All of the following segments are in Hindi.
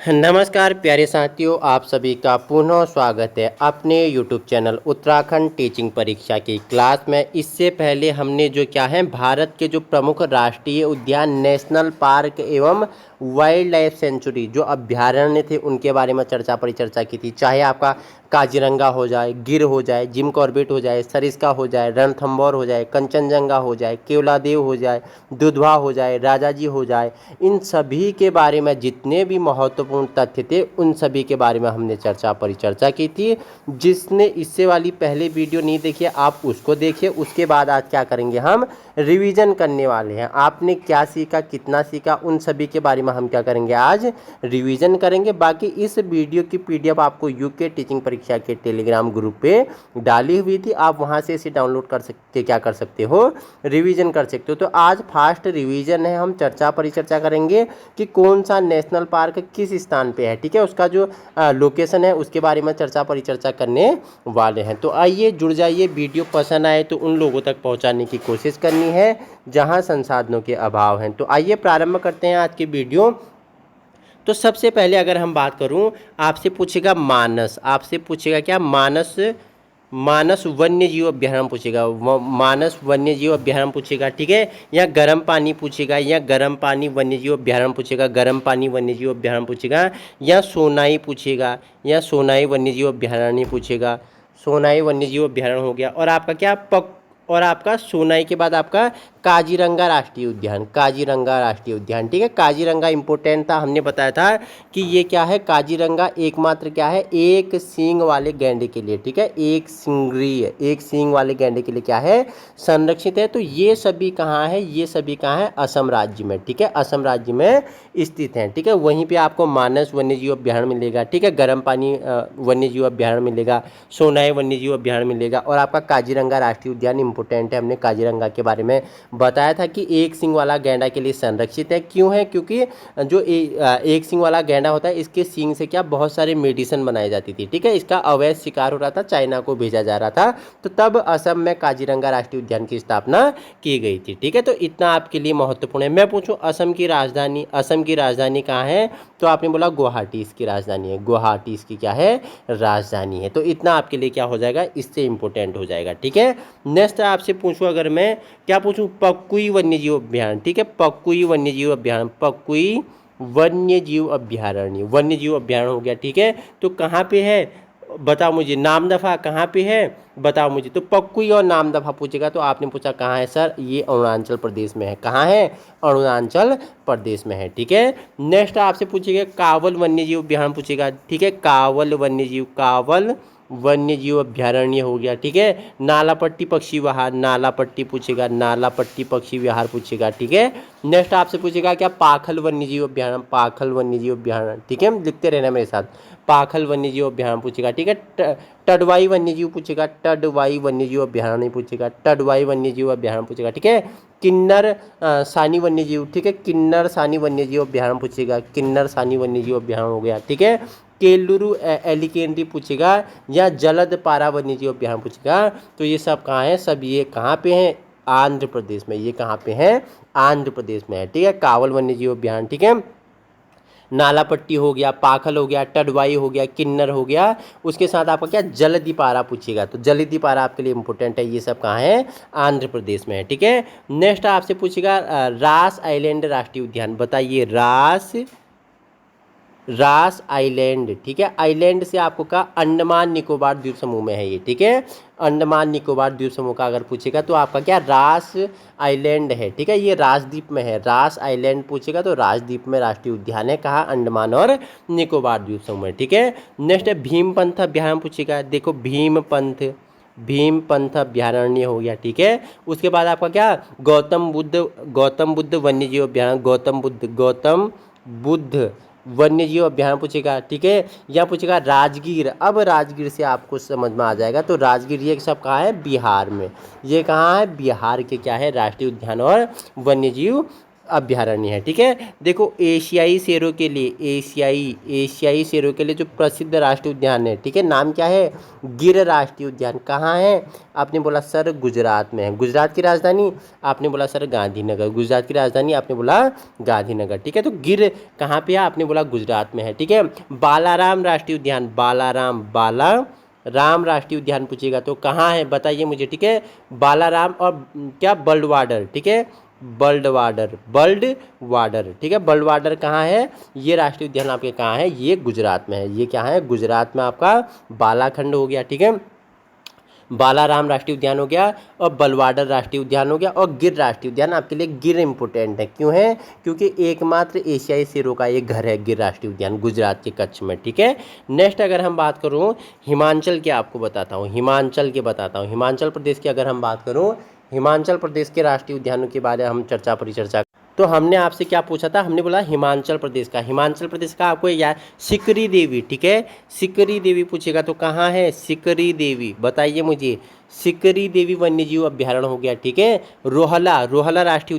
नमस्कार प्यारे साथियों, आप सभी का पुनः स्वागत है अपने YouTube चैनल उत्तराखंड टीचिंग परीक्षा की क्लास में। इससे पहले हमने जो क्या है भारत के जो प्रमुख राष्ट्रीय उद्यान, नेशनल पार्क एवं वाइल्ड लाइफ सेंचुरी जो अभ्यारण्य थे उनके बारे में परिचर्चा की थी। चाहे आपका काजीरंगा हो जाए, गिर हो जाए, जिम कॉर्बेट हो जाए, सरिस्का हो जाए, रणथंभौर हो जाए, कंचनजंगा हो जाए, केवलादेव हो जाए, दुधवा हो जाए, राजाजी हो जाए, इन सभी के बारे में जितने भी महत्वपूर्ण तथ्य थे उन सभी के बारे में हमने परिचर्चा की थी। जिसने इससे वाली पहले वीडियो नहीं देखी है आप उसको देखिए। उसके बाद आज क्या करेंगे, हम रिवीजन करने वाले हैं। आपने क्या सीखा, कितना सीखा, उन सभी के बारे में हम क्या करेंगे, आज रिवीजन करेंगे। बाकी इस वीडियो की पीडीएफ आपको यूके टीचिंग परीक्षा के टेलीग्राम ग्रुप पे डाली हुई थी, आप वहां से इसे डाउनलोड कर सकते, क्या कर सकते हो, रिवीजन कर सकते हो। तो आज फास्ट रिवीजन है, हम परिचर्चा करेंगे कि कौन सा नेशनल पार्क किस स्थान पे है, ठीक है, उसका जो लोकेशन है उसके बारे में परिचर्चा करने वाले हैं। तो आइए जुड़ जाइए, वीडियो पसंद आए तो उन लोगों तक पहुंचाने की कोशिश करनी है जहां संसाधनों के अभाव हैं। तो आइए प्रारंभ करते हैं आज की वीडियो। तो सबसे पहले अगर हम बात करूं, आपसे पूछेगा मानस, आपसे पूछेगा क्या, मानस वन्य जीव अभ्यारण्य पूछेगा, मानस वन्य जीव अभ्यारण्य पूछेगा, ठीक है, या गर्म पानी पूछेगा, या गर्म पानी वन्य जीव अभ्यारण्य पूछेगा, गर्म पानी वन्य जीव अभ्यारण्य पूछेगा, या सोनाई पूछेगा, या सोनाई वन्य जीव अभ्यारण्य पूछेगा। सोनाई वन्य जीव अभ्यारण्य हो गया। और आपका क्या और आपका सोनाई के बाद आपका काजीरंगा राष्ट्रीय उद्यान, काजीरंगा राष्ट्रीय उद्यान, ठीक है। काजीरंगा इंपॉर्टेंट था, हमने बताया था कि ये क्या है, काजीरंगा एकमात्र क्या है, एक सींग वाले गैंडे के लिए, ठीक है, एक सींग वाले गैंडे के लिए क्या है, संरक्षित है। तो ये सभी कहाँ है, ये सभी कहाँ है, असम राज्य में, ठीक है, असम राज्य में स्थित हैं, ठीक है। वहीं पे आपको मानस वन्यजीव अभ्यारण्य मिलेगा, ठीक है, गर्म पानी वन्यजीव अभ्यारण्य मिलेगा, सोनाई वन्यजीव अभ्यारण्य मिलेगा, और आपका काजीरंगा राष्ट्रीय उद्यान इंपॉर्टेंट है। हमने काजीरंगा के बारे में बताया था कि एक सिंग वाला गैंडा के लिए संरक्षित है। क्यों है, क्योंकि जो एक सिंग वाला गैंडा होता है इसके सिंग से क्या बहुत सारे मेडिसिन बनाई जाती थी, ठीक है। इसका अवैध शिकार हो रहा था, चाइना को भेजा जा रहा था, तो तब असम में काजीरंगा राष्ट्रीय उद्यान की स्थापना की गई थी, ठीक है। तो इतना आपके लिए महत्वपूर्ण है। मैं पूछूं असम की राजधानी कहाँ है, तो आपने बोला गुवाहाटी इसकी राजधानी है, गुवाहाटी इसकी क्या है, राजधानी है। तो इतना आपके लिए क्या हो जाएगा, इससे इंपॉर्टेंट हो जाएगा, ठीक है। नेक्स्ट आपसे पूछूं, अगर मैं क्या पूछूं, पक्कुई वन्यजीव अभ्यारण्य, ठीक है, पक्कुई वन्यजीव अभ्यारण्य, पक्कुई वन्यजीव अभ्यारण्य हो गया, ठीक है। तो कहाँ पे है बताओ मुझे, नामदफा कहाँ पे है बताओ मुझे। तो पक्कुई और नामदफा पूछेगा, तो आपने पूछा कहाँ है सर, ये अरुणाचल प्रदेश में है। कहाँ है, अरुणाचल प्रदेश में है, ठीक है। नेक्स्ट आपसे पूछेगा कावल वन्यजीव अभ्यारण्य पूछेगा, ठीक है, कावल वन्यजीव अभ्यारण्य हो गया, ठीक है। नालापट्टी पक्षी विहार, नालापट्टी पूछेगा, नालापट्टी पक्षी विहार पूछेगा, ठीक है। नेक्स्ट आपसे पूछेगा क्या, पाखल वन्यजीव अभ्यारण्य, पाखल वन्यजीव अभ्यारण्य, ठीक है, लिखते रहना मेरे साथ, पाखल वन्यजीव अभ्यारण्य पूछेगा, ठीक है। टडवाई वन्यजीव पूछेगा, टडवाई वन्यजीव अभ्यारण्य पूछेगा, टडवाई वन्यजीव अभ्यारण्य पूछेगा, ठीक है। किन्नर सानी वन्यजीव, ठीक है, किन्नर सानी वन्यजीव अभ्यारण्य पूछेगा, किन्नर सानी वन्यजीव अभ्यारण्य हो गया, ठीक है। केलुरु एलिकेंड्री पूछेगा, या जलद पारा वन्यजीव अभ्यारण्य पूछेगा। तो ये सब कहाँ है, सब ये कहाँ पे हैं, आंध्र प्रदेश में, ये कहाँ पे हैं, आंध्र प्रदेश में है, ठीक है। कावल वन्यजीव अभ्यारण्य, ठीक है, नालापट्टी हो गया, पाखल हो गया, टडवाई हो गया, किन्नर हो गया, उसके साथ आपका क्या, जलदीपारा पूछेगा। तो जलदीपारा आपके लिए इंपॉर्टेंट है, ये सब कहाँ है, आंध्र प्रदेश में है, ठीक है। नेक्स्ट आपसे पूछेगा रास आइलैंड राष्ट्रीय उद्यान, बताइए रास आइलैंड, ठीक है। आइलैंड से आपको का अंडमान निकोबार द्वीप समूह में है ये, ठीक है, अंडमान निकोबार द्वीप समूह का अगर पूछेगा तो आपका क्या, रास आइलैंड है, ठीक है, ये राजद्वीप में है। रास आइलैंड पूछेगा तो राजद्वीप में राष्ट्रीय उद्यान है, कहाँ, अंडमान और निकोबार द्वीप समूह में, ठीक है। नेक्स्ट है भीमपंथ अभ्यारण्य पूछेगा, देखो भीमपंथ अभ्यारण्य हो गया, ठीक है। उसके बाद आपका क्या, गौतम बुद्ध वन्यजीव अभ्यारण्य, गौतम बुद्ध वन्यजीव अभ्यारण्य पूछेगा, ठीक है। या पूछेगा राजगीर, अब राजगीर से आपको समझ में आ जाएगा, तो राजगीर ये सब कहाँ है, बिहार में, ये कहाँ है, बिहार के क्या है, राष्ट्रीय उद्यान और वन्यजीव अभ्यारण्य है। ठीक है, देखो एशियाई शेरों के लिए, एशियाई शेरों के लिए जो प्रसिद्ध राष्ट्रीय उद्यान है, ठीक है, नाम क्या है? गिर राष्ट्रीय उद्यान। कहाँ है? आपने बोला सर गुजरात में है। गुजरात की राजधानी? आपने बोला सर गांधीनगर। गुजरात की राजधानी? आपने बोला गांधीनगर। ठीक है, तो गिर कहाँ पे है? आपने बोला गुजरात में है। ठीक है, बालाराम राष्ट्रीय उद्यान, बालाराम राष्ट्रीय उद्यान पूछेगा तो कहाँ है बताइए मुझे। ठीक है, बालाराम और क्या बर्ड वाटर। ठीक है, बर्ड वाटर। ठीक है, बर्ड वाटर कहाँ है? ये राष्ट्रीय उद्यान आपके कहाँ है? ये गुजरात में है। ये क्या है? गुजरात में आपका बालाखंड हो गया। ठीक है, बालाराम राष्ट्रीय उद्यान हो गया और बलवाडर राष्ट्रीय उद्यान हो गया और गिर राष्ट्रीय उद्यान। आपके लिए गिर इंपॉर्टेंट है, क्यों है? क्योंकि एकमात्र एशियाई शेरों का ये घर है गिर राष्ट्रीय उद्यान, गुजरात के कच्छ में। ठीक है, नेक्स्ट अगर हम बात करूँ हिमाचल के, आपको बताता हूँ हिमाचल प्रदेश की अगर हम बात करूँ, हिमाचल प्रदेश के राष्ट्रीय उद्यानों के बारे में हम परिचर्चा। तो हमने आपसे क्या पूछा था? हमने बोला हिमाचल प्रदेश का आपको यार सिकरी देवी। ठीक है, सिकरी देवी पूछेगा तो कहाँ है सिकरी देवी? बताइए मुझे। सिकरी देवी वन्यजीव अभ्यारण्य हो गया। ठीक है, रोहला राष्ट्रीय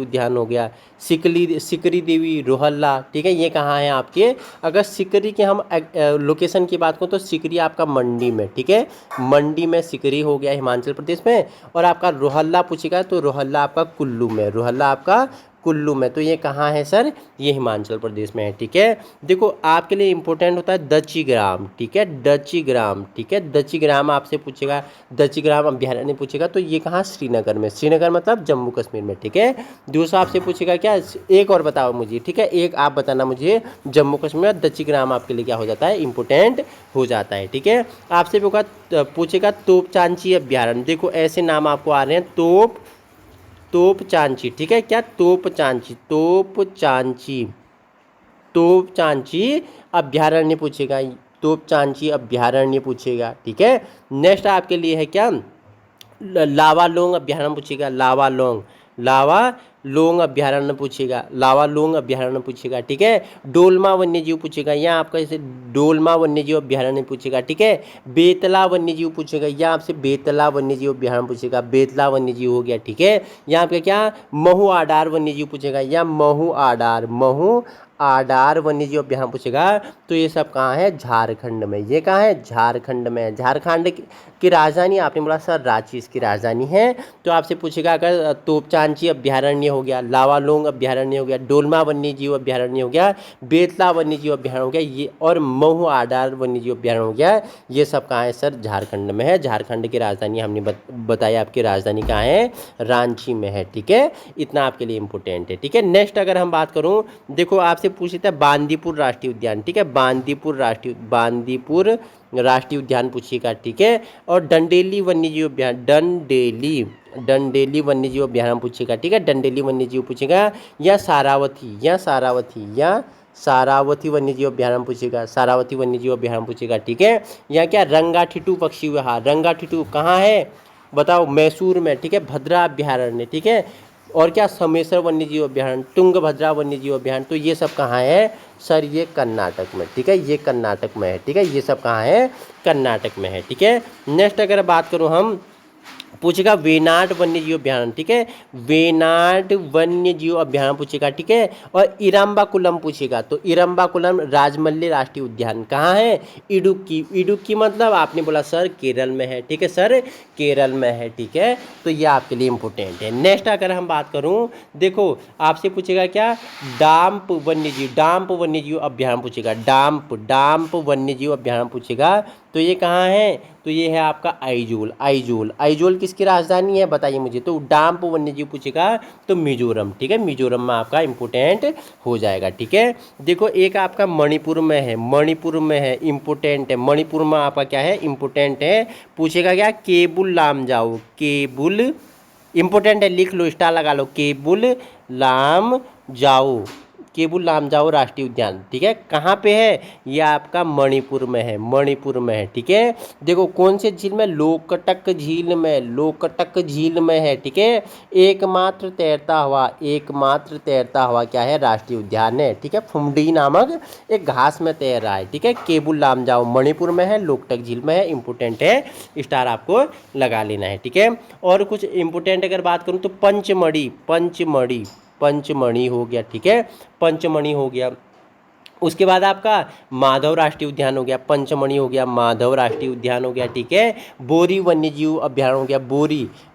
उद्यान हो गया। सिकरी देवी रोहला। ठीक है, ये कहाँ है आपके? अगर सिकरी के हम लोकेशन की बात करूँ तो सिकरी आपका मंडी में। ठीक है, मंडी में सिकरी हो गया हिमाचल प्रदेश में। और आपका रोहल्ला पूछेगा तो रोहल्ला आपका कुल्लू में। तो ये कहाँ है सर? ये हिमाचल प्रदेश में है। ठीक है, देखो आपके लिए इंपॉर्टेंट होता है दच्चीग्राम। ठीक है, दच्चीग्राम आपसे पूछेगा, दच्चीग्राम अभ्यारण्य पूछेगा तो ये कहाँ? श्रीनगर में। श्रीनगर मतलब जम्मू कश्मीर में। ठीक है, दूसरा आपसे पूछेगा क्या? एक और बताओ मुझे। ठीक है, एक आप बताना मुझे, जम्मू कश्मीर में दच्चीग्राम आपके लिए क्या हो जाता है? इंपॉर्टेंट हो जाता है। ठीक है, आपसे पूछेगा तोपचांची अभ्यारण्य। देखो ऐसे नाम आपको आ रहे हैं, तोपचांची। ठीक है, क्या? तोपचांची अभ्यारण्य पूछेगा, ठीक है, नेक्स्ट आपके लिए है क्या? लावालोंग अभ्यारण्य पूछेगा, लावालोंग अभ्यारण्य पूछेगा। ठीक है, डोलमा वन्यजीव पूछेगा, यहाँ आपका जैसे डोलमा वन्यजीव अभ्यारण्य पूछेगा। ठीक है, बेतला वन्यजीव पूछेगा, यहाँ आपसे बेतला वन्यजीव अभ्यारण्य पूछेगा, बेतला वन्यजीव हो गया। ठीक है, यहाँ पे क्या? महू आडार वन्यजीव पूछेगा, या महू आडार वन्यजीव अभ्यारण्य पूछेगा। तो ये सब कहाँ है? झारखंड में। ये कहाँ है? झारखंड में। झारखंड की राजधानी आपने बोला सर रांची इसकी राजधानी है। तो आपसे पूछेगा अगर तोपचांची अभ्यारण्य हो गया, लावालोंग अभ्यारण्य हो गया, डोलमा वन्यजीव अभ्यारण्य हो गया, बेतला वन्यजीव अभ्यारण्य हो गया, ये और महू आडार वन्यजीव अभ्यारण्य हो गया, ये सब कहाँ है सर? झारखंड में है। झारखंड की राजधानी हमने बताया, आपकी राजधानी कहाँ है? रांची में है। ठीक है, इतना आपके लिए इंपॉर्टेंट है। ठीक है, नेक्स्ट अगर हम बात करूँ, देखो आपसे पूछ लेते हैं बांदीपुर राष्ट्रीय उद्यान। ठीक है, बांदीपुर राष्ट्रीय उद्यान पूछिएगा। ठीक है, और डंडेली वन्यजीव अभ्यारण्य, डंडेली वन्यजीव अभ्यारण्य पूछेगा। ठीक है, डंडेली वन्यजीव पूछेगा, या सारावती वन्यजीव अभ्यारण्य पूछेगा, ठीक है, या क्या? रंगाठिटू पक्षी विहार, रंगाठिटू कहाँ है बताओ? मैसूर में। ठीक है, भद्रा अभ्यारण्य। ठीक है, और क्या? समेसर वन्यजीव अभ्यारण्य, तुंगभद्रा वन्यजीव अभ्यारण्य। तो ये सब कहाँ है सर? ये कर्नाटक में। ठीक है, ये कर्नाटक में है। ठीक है, ये सब कहाँ है? कर्नाटक में है। ठीक है, नेक्स्ट अगर बात करूँ हम, पूछेगा वेनाड वन्यजीव अभ्यारण्य। ठीक है, वेनाड वन्यजीव अभ्यारण्य पूछेगा। ठीक है, और इरम्बाकुलम पूछेगा तो इरम्बाकुलम राजमल्ली राष्ट्रीय उद्यान कहाँ है? इडुक्की मतलब आपने बोला सर केरल में है। ठीक है सर, केरल में है। ठीक है, तो ये आपके लिए इंपॉर्टेंट है। नेक्स्ट अगर हम बात करूँ, देखो आपसे पूछेगा क्या? डाम्प वन्यजीव अभ्यारण्य पूछेगा, डाम्प वन्यजीव अभ्यारण्य पूछेगा। तो ये कहाँ है? तो ये है आपका आइजोल किसकी राजधानी है बताइए मुझे। तो डाम्प वन्यजीव पूछेगा तो मिजोरम। ठीक है, मिजोरम में आपका इंपॉर्टेंट हो जाएगा। ठीक है, देखो एक आपका मणिपुर में है, इंपॉर्टेंट है। मणिपुर में आपका क्या है? इंपॉर्टेंट है। पूछेगा क्या? केबुल लामजाओ, केबुल इंपॉर्टेंट है, लिख लो, स्टार लगा लो, केबुल लामजाओ राष्ट्रीय उद्यान। ठीक है, कहाँ पे है? ये आपका मणिपुर में है। ठीक है, देखो कौन से झील में? लोकटक झील में है। ठीक है, एकमात्र तैरता हुआ क्या है? राष्ट्रीय उद्यान है। ठीक है, फुमडी नामक एक घास में तैर रहा है। ठीक है, केबुल लामजाओ मणिपुर में है, लोकटक झील में है, इंपॉर्टेंट है, स्टार आपको लगा लेना है। ठीक है, और कुछ इंपॉर्टेंट अगर बात करूँ तो पंचमढ़ी पंचमढ़ी हो गया, ठीक है, पंचमढ़ी हो गया। उसके बाद आपका माधव राष्ट्रीय उद्यान हो गया, पंचमढ़ी हो गया, माधव राष्ट्रीय उद्यान हो गया, ठीक है। बोरी वन्यजीव अभ्यारण्य हो गया,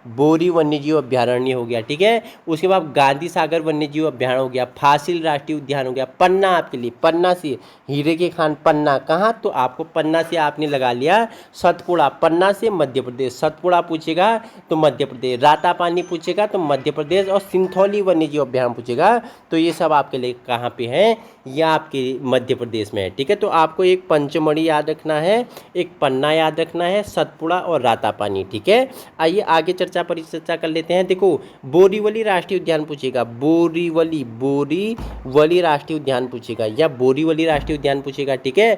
बोरी वन्यजीव अभ्यारण्य हो गया, ठीक है। उसके बाद गांधी सागर वन्यजीव अभ्यारण्य हो गया, फासिल राष्ट्रीय उद्यान हो गया। पन्ना आपके लिए, पन्ना से हीरे के खान पन्ना कहाँ, तो आपको पन्ना से आपने लगा लिया सतपुड़ा, पन्ना से मध्य प्रदेश, सतपुड़ा पूछेगा तो मध्य प्रदेश, रातापानी पूछेगा तो मध्य प्रदेश, और सिंथौली वन्यजीव अभ्यारण्य पूछेगा तो ये सब आपके लिए कहाँ पे हैं, या आपके मध्य प्रदेश में है, ठीक है। तो आपको एक पंचमढ़ी याद रखना है, एक पन्ना याद रखना है, सतपुड़ा और रातापानी, ठीक है। आइए आगे चर्चा कर लेते हैं। देखो बोरीवली राष्ट्रीय उद्यान पूछेगा, बोरीवली राष्ट्रीय उद्यान पूछेगा, या बोरीवली राष्ट्रीय उद्यान पूछेगा, ठीक है।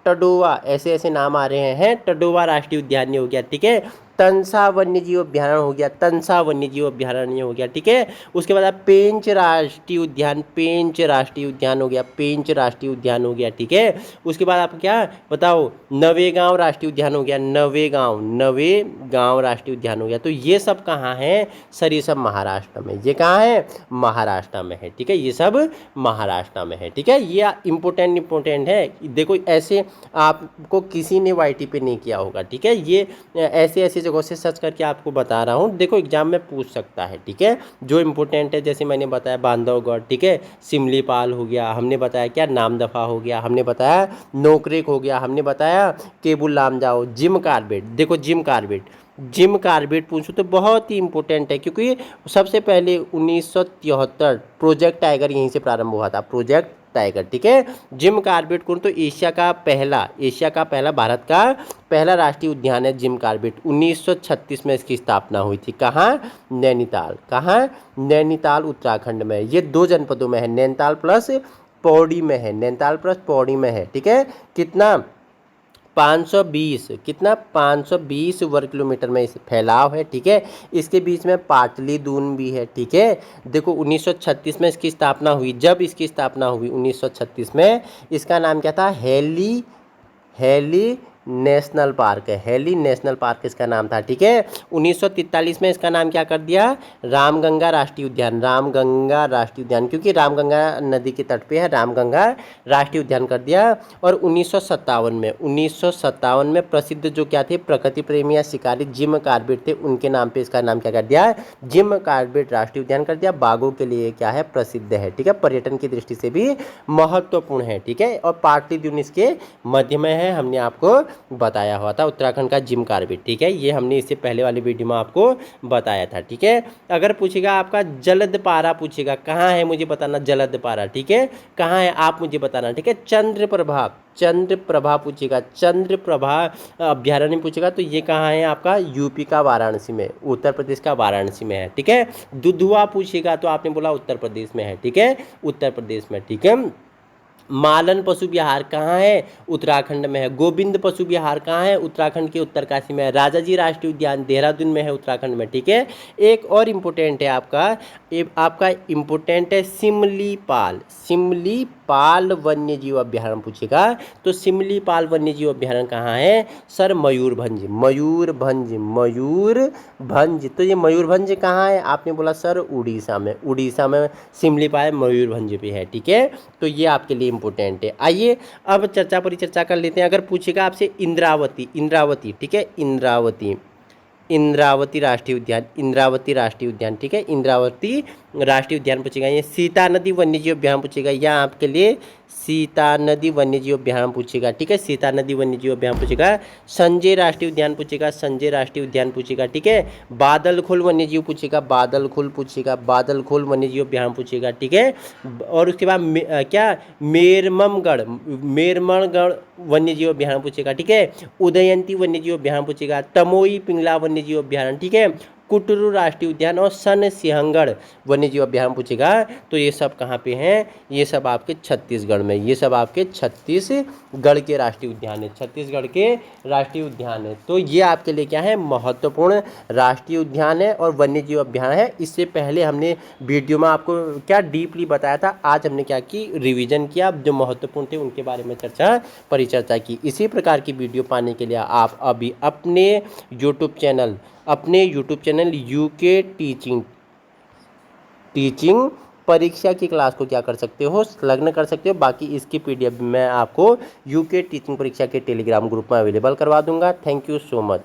टडोवा ऐसे ऐसे नाम आ रहे हैं, टडोवा राष्ट्रीय उद्यान हो गया, ठीक है। तंसा वन्यजीव अभ्यारण्य हो गया, तंसा वन्यजीव अभ्यारण्य हो गया, ठीक है। उसके बाद पेंच राष्ट्रीय उद्यान हो गया, पेंच राष्ट्रीय उद्यान हो गया, ठीक है। उसके बाद आप क्या बताओ, नवेगांव राष्ट्रीय उद्यान हो गया, नवेगांव राष्ट्रीय उद्यान हो गया। तो ये सब कहाँ है सर, ये सब महाराष्ट्र में, ये कहाँ है, महाराष्ट्र में है, ठीक है, ये सब महाराष्ट्र में है, ठीक है। ये इम्पोर्टेंट है, देखो ऐसे आपको किसी ने वाईटी पे नहीं किया होगा, ठीक है। ये ऐसे ऐसे जगहों से सर्च करके आपको बता रहा हूँ, देखो एग्जाम में पूछ सकता है, ठीक है। जो इम्पोर्टेंट है जैसे मैंने बताया बांधवगढ़, ठीक है, सिमलीपाल हो गया, हमने बताया क्या नामदफा हो गया, हमने बताया नोकरेक हो गया, हमने बताया केबुल लामजाओ, जिम कार्बेट, देखो जिम कार्बेट पूछूं तो बहुत ही इंपॉर्टेंट है, क्योंकि सबसे पहले 1973 प्रोजेक्ट टाइगर यहीं से प्रारंभ हुआ था, प्रोजेक्ट टाइगर, ठीक है। जिम कार्बेट कौन, तो एशिया का पहला भारत का पहला राष्ट्रीय उद्यान है जिम कार्बेट। 1936 में इसकी स्थापना हुई थी, कहाँ, नैनीताल उत्तराखंड में। ये 2 जनपदों में है, नैनीताल प्लस पौड़ी में है, ठीक है। कितना 520 वर्ग किलोमीटर में इस फैलाव है, ठीक है। इसके बीच में पाटली दून भी है, ठीक है। देखो 1936 में इसकी स्थापना हुई, जब इसकी स्थापना हुई 1936 में, इसका नाम क्या था, हेली नेशनल पार्क इसका नाम था, ठीक है। 1943 में इसका नाम क्या कर दिया, रामगंगा राष्ट्रीय उद्यान, क्योंकि रामगंगा नदी के तट पे है, रामगंगा राष्ट्रीय उद्यान कर दिया। और 1957 में प्रसिद्ध जो क्या थे, प्रकृति प्रेमी या शिकारी जिम कार्बेट थे, उनके नाम पे इसका नाम क्या कर दिया, जिम कार्बेट राष्ट्रीय उद्यान कर दिया। बाघों के लिए क्या है, प्रसिद्ध है, ठीक है, पर्यटन की दृष्टि से भी महत्वपूर्ण है, ठीक है। और पाटली दून इसके मध्य में है, हमने आपको बताया हुआ था, उत्तराखंड का जिम कार्बेट, ठीक है। ये हमने इससे पहले वाली वीडियो में आपको बताया था, ठीक है। अगर पूछेगा आपका जलदपारा पूछेगा, कहाँ है मुझे बताना, जलदपारा, ठीक है, कहाँ है आप मुझे बताना, ठीक है। चंद्रप्रभा पूछेगा, चंद्रप्रभा अभ्यारण्य पूछेगा तो ये कहाँ है आपका, यूपी का वाराणसी में, उत्तर प्रदेश का वाराणसी में है, ठीक है। दुधवा पूछेगा तो आपने बोला उत्तर प्रदेश में है, ठीक है, उत्तर प्रदेश में, ठीक है। मालन पशु विहार कहाँ है, उत्तराखंड में है। गोविंद पशु विहार कहाँ है, उत्तराखंड के उत्तरकाशी में है। राजाजी राष्ट्रीय उद्यान देहरादून में है, उत्तराखंड में, ठीक है। एक और इम्पोर्टेंट है आपका इम्पोर्टेंट है सिमलीपाल वन्यजीव अभ्यारण्य पूछेगा तो सिमलीपाल वन्यजीव अभ्यारण्य कहाँ है सर, मयूरभंज। तो ये मयूरभंज कहाँ है, आपने बोला सर उड़ीसा में सिमलीपाल मयूरभंज भी है, ठीक है। तो ये आपके लिए इम्पोर्टेंट है। आइए अब परिचर्चा कर लेते हैं। अगर पूछेगा आपसे इंद्रावती, ठीक है, इंद्रावती राष्ट्रीय उद्यान, ठीक है, इंद्रावती राष्ट्रीय उद्यान पूछेगा। ये सीता नदी वन्यजीव अभ्यारण्य पूछेगा, या आपके लिए सीता नदी वन्यजीव अभ्यारण्य पूछेगा, ठीक है, सीता नदी वन्यजीव अभ्यारण्य पूछेगा। संजय राष्ट्रीय उद्यान पूछेगा, ठीक है। बादलखोल वन्यजीव पूछेगा, बादलखोल वन्यजीव अभ्यारण्य पूछेगा, ठीक है। और उसके बाद मेरमनगढ़ वन्यजीव अभ्यारण्य पूछेगा, ठीक है। उदयंती वन्यजीव अभ्यारण्य पूछेगा, तमोई पिंगला वन्यजीव अभ्यारण्य, ठीक है। कुटरू राष्ट्रीय उद्यान और सन सिंहगढ़ वन्यजीव अभ्यारण्य पूछेगा। तो ये सब कहाँ पे हैं, ये सब आपके छत्तीसगढ़ में, ये सब आपके छत्तीसगढ़ के राष्ट्रीय उद्यान है, तो ये आपके लिए क्या है, महत्वपूर्ण राष्ट्रीय उद्यान है और वन्यजीव अभ्यारण्य है। इससे पहले हमने वीडियो में आपको क्या डीपली बताया था, आज हमने क्या की, रिविजन किया, जो महत्वपूर्ण थे उनके बारे में परिचर्चा की। इसी प्रकार की वीडियो पाने के लिए आप अभी अपने YouTube channel UK teaching teaching परीक्षा की क्लास को क्या कर सकते हो, संलग्न कर सकते हो। बाकी इसकी पीडीएफ मैं आपको यूके टीचिंग परीक्षा के टेलीग्राम ग्रुप में अवेलेबल करवा दूंगा। Thank you so much.